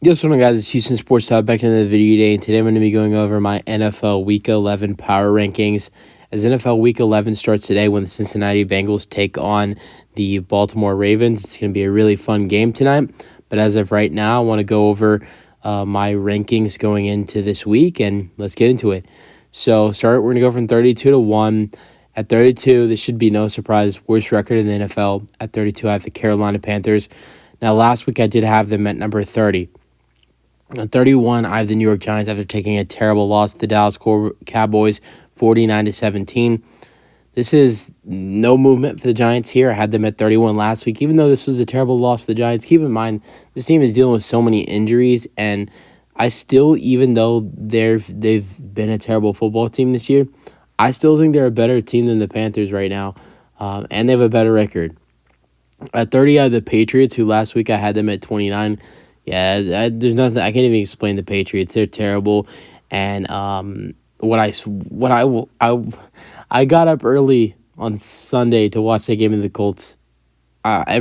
What's going on, guys? It's Houston Sports Talk back into the video today, and today I'm going to be going over my NFL Week 11 power rankings. As NFL Week 11 starts today when the Cincinnati Bengals take on the Baltimore Ravens, it's going to be a really fun game tonight. But as of right now, I want to go over my rankings going into this week, and let's get into it. So, we're going to go from 32 to 1. At 32, this should be no surprise, worst record in the NFL. At 32, I have the Carolina Panthers. Now, last week I did have them at number 30. At 31, I have the New York Giants after taking a terrible loss to the Dallas Cowboys, 49-17. This is no movement for the Giants here. I had them at 31 last week. Even though this was a terrible loss for the Giants, keep in mind, this team is dealing with so many injuries, and I still, even though they've been a terrible football team this year, I still think they're a better team than the Panthers right now, and they have a better record. At 30, I have the Patriots, who last week I had them at 29. Yeah, there's nothing. I can't even explain the Patriots. They're terrible, and I got up early on Sunday to watch that game of the Colts. I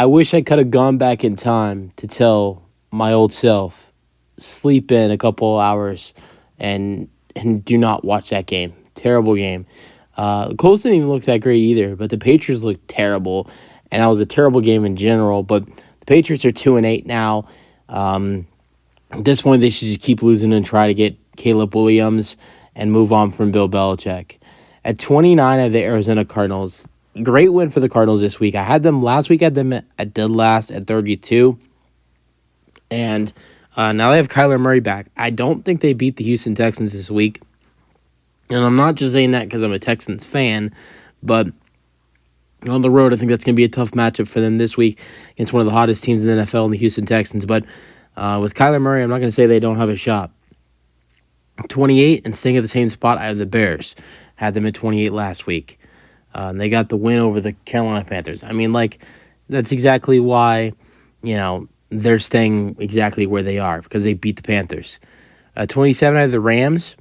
wish I could have gone back in time to tell my old self, sleep in a couple hours, and do not watch that game. Terrible game. The Colts didn't even look that great either, but the Patriots looked terrible, and that was a terrible game in general. But the Patriots are 2-8 now. At this point, they should just keep losing and try to get Caleb Williams and move on from Bill Belichick. At 29, I have the Arizona Cardinals. Great win for the Cardinals this week. I had them last week. I had them at dead last at 32. And now they have Kyler Murray back. I don't think they beat the Houston Texans this week. And I'm not just saying that because I'm a Texans fan, but on the road, I think that's going to be a tough matchup for them this week against one of the hottest teams in the NFL, in the Houston Texans. But with Kyler Murray, I'm not going to say they don't have a shot. 28, and staying at the same spot, I have the Bears. Had them at 28 last week. And they got the win over the Carolina Panthers. I mean, that's exactly why, they're staying exactly where they are, because they beat the Panthers. 27, I have the Rams.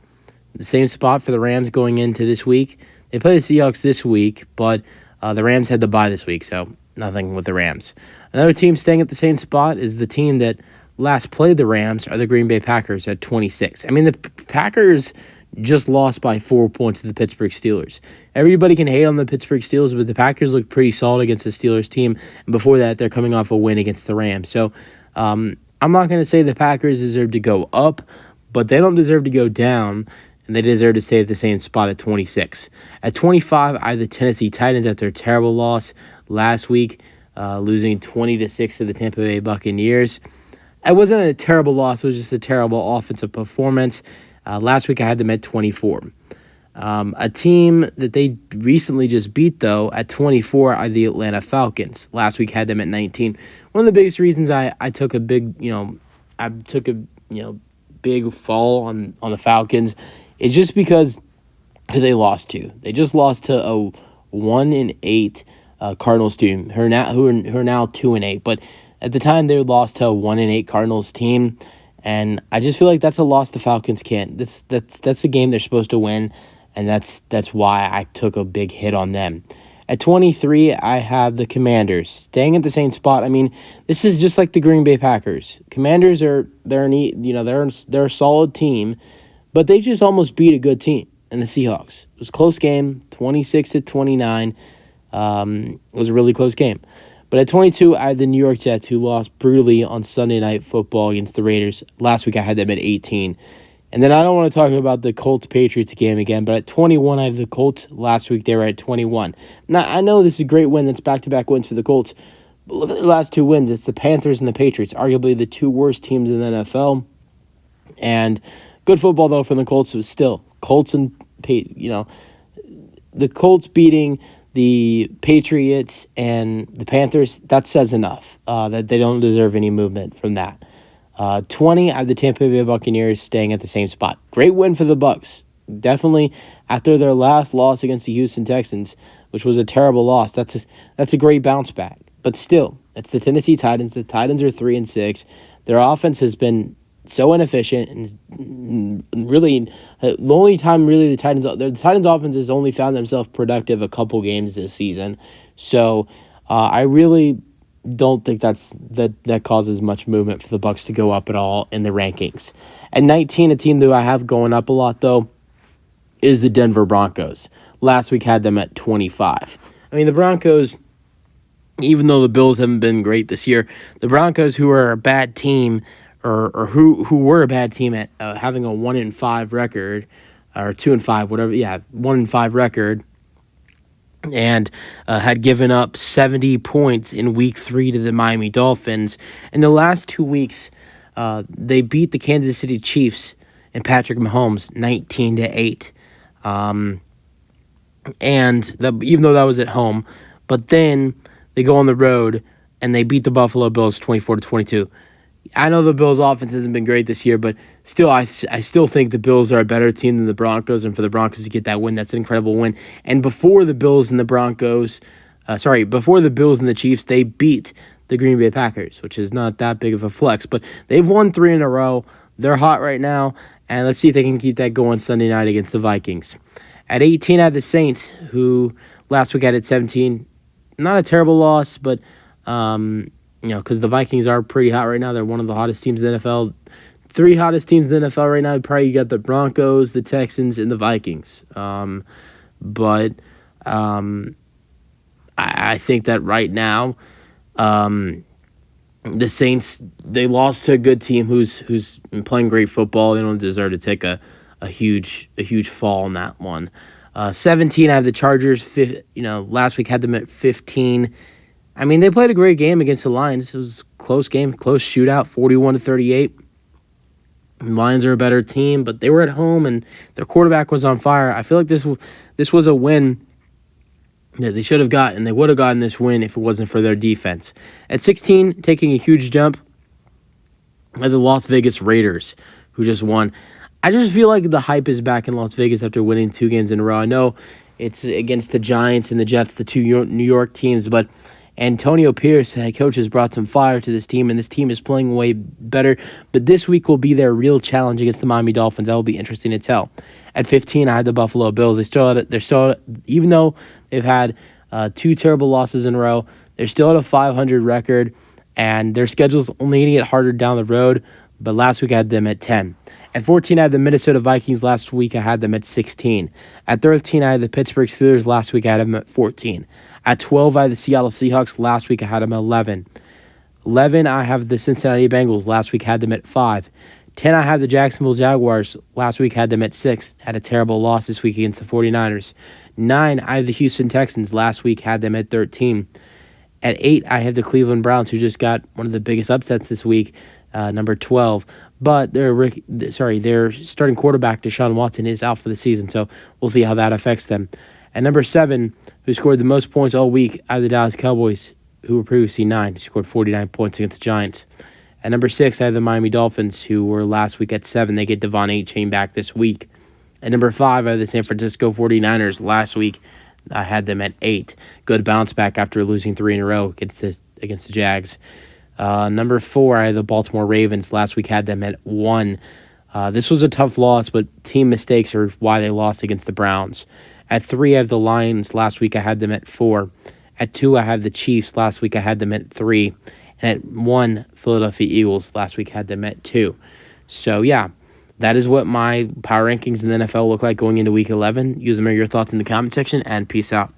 The same spot for the Rams going into this week. They play the Seahawks this week, but the Rams had the bye this week, so nothing with the Rams. Another team staying at the same spot is the team that last played the Rams, are the Green Bay Packers at 26. I mean, the Packers just lost by 4 points to the Pittsburgh Steelers. Everybody can hate on the Pittsburgh Steelers, but the Packers look pretty solid against the Steelers team. And before that, they're coming off a win against the Rams. So I'm not going to say the Packers deserve to go up, but they don't deserve to go down, and they deserve to stay at the same spot at 26. At 25, I have the Tennessee Titans after a terrible loss last week, losing 20-6 to the Tampa Bay Buccaneers. It wasn't a terrible loss. It was just a terrible offensive performance. Last week, I had them at 24. A team that they recently just beat, though, at 24, are the Atlanta Falcons. Last week, I had them at 19. One of the biggest reasons I took a big, big fall on the Falcons is just because they lost to. They just lost to a 1-8 Cardinals team who are now 2-8. But at the time, they lost to a 1-8 Cardinals team, and I just feel like that's a loss the Falcons can't. That's a game they're supposed to win, and that's why I took a big hit on them. At 23, I have the Commanders staying at the same spot. I mean, this is just like the Green Bay Packers. Commanders they're a solid team, but they just almost beat a good team in the Seahawks. It was a close game, 26-29. It was a really close game. But at 22, I had the New York Jets, who lost brutally on Sunday Night Football against the Raiders. Last week, I had them at 18. And then I don't want to talk about the Colts-Patriots game again, but at 21, I have the Colts. Last week, they were at 21. Now, I know this is a great win. That's back-to-back wins for the Colts. But look at their last two wins. It's the Panthers and the Patriots, arguably the two worst teams in the NFL. And good football, though, from the Colts. Was still Colts and, the Colts beating the Patriots and the Panthers, that says enough that they don't deserve any movement from that. 20, I have the Tampa Bay Buccaneers staying at the same spot. Great win for the Bucs. Definitely, after their last loss against the Houston Texans, which was a terrible loss, that's a great bounce back. But still, it's the Tennessee Titans. The Titans are 3-6. Their offense has been so inefficient, and really the only time really the Titans offense has only found themselves productive a couple games this season. So I really don't think that causes much movement for the Bucs to go up at all in the rankings. At 19, a team that I have going up a lot though is the Denver Broncos. Last week had them at 25. I mean, the Broncos, even though the Bills haven't been great this year, the Broncos, who are a bad team, or who were a bad team at having a 1-5 record, or 2-5, whatever, 1-5 record, and had given up 70 points in Week 3 to the Miami Dolphins. In the last 2 weeks, they beat the Kansas City Chiefs and Patrick Mahomes 19-8. Even though that was at home, but then they go on the road and they beat the Buffalo Bills 24-22. I know the Bills' offense hasn't been great this year, but still, I still think the Bills are a better team than the Broncos, and for the Broncos to get that win, that's an incredible win. And before the Bills and the Chiefs, they beat the Green Bay Packers, which is not that big of a flex, but they've won 3 in a row. They're hot right now, and let's see if they can keep that going Sunday night against the Vikings. At 18, I have the Saints, who last week had at 17. Not a terrible loss, but because the Vikings are pretty hot right now. They're one of the hottest teams in the NFL. 3 hottest teams in the NFL right now. Probably you got the Broncos, the Texans, and the Vikings. I think that right now, the Saints, they lost to a good team who's been playing great football. They don't deserve to take a huge fall in that one. 17, I have the Chargers. Last week had them at 15. I mean, they played a great game against the Lions. It was a close game, close shootout, 41-38. Lions are a better team, but they were at home and their quarterback was on fire. I feel like this was a win that they should have gotten. They would have gotten this win if it wasn't for their defense. At 16, taking a huge jump, are the Las Vegas Raiders, who just won. I just feel like the hype is back in Las Vegas after winning 2 games in a row. I know it's against the Giants and the Jets, the 2 New York teams, but Antonio Pierce, the head coach, has brought some fire to this team, and this team is playing way better. But this week will be their real challenge against the Miami Dolphins. That will be interesting to tell. At 15, I had the Buffalo Bills. They're still, even though they've had 2 terrible losses in a row, they're still at a 500 record, and their schedule's only going to get harder down the road. But last week I had them at 10. At 14, I had the Minnesota Vikings. Last week I had them at 16. At 13, I had the Pittsburgh Steelers. Last week I had them at 14. At 12, I had the Seattle Seahawks. Last week I had them at 11. 11, I have the Cincinnati Bengals. Last week had them at 5. 10, I have the Jacksonville Jaguars. Last week had them at 6. Had a terrible loss this week against the 49ers. 9, I have the Houston Texans. Last week had them at 13. At 8, I have the Cleveland Browns, who just got one of the biggest upsets this week, number 12. But their starting quarterback, Deshaun Watson, is out for the season, so we'll see how that affects them. At number 7, who scored the most points all week, I have the Dallas Cowboys, who were previously 9, who scored 49 points against the Giants. At number 6, I have the Miami Dolphins, who were last week at 7. They get Devon Achane back this week. At number 5, I have the San Francisco 49ers. Last week, I had them at 8. Good bounce back after losing 3 in a row against the Jags. Number 4, I have the Baltimore Ravens. Last week had them at 1. This was a tough loss, but team mistakes are why they lost against the Browns. At 3, I have the Lions. Last week I had them at 4. At 2, I have the Chiefs. Last week I had them at 3. And at 1, Philadelphia Eagles. Last week had them at 2. So, yeah, that is what my power rankings in the NFL look like going into Week 11. Use them or your thoughts in the comment section, and peace out.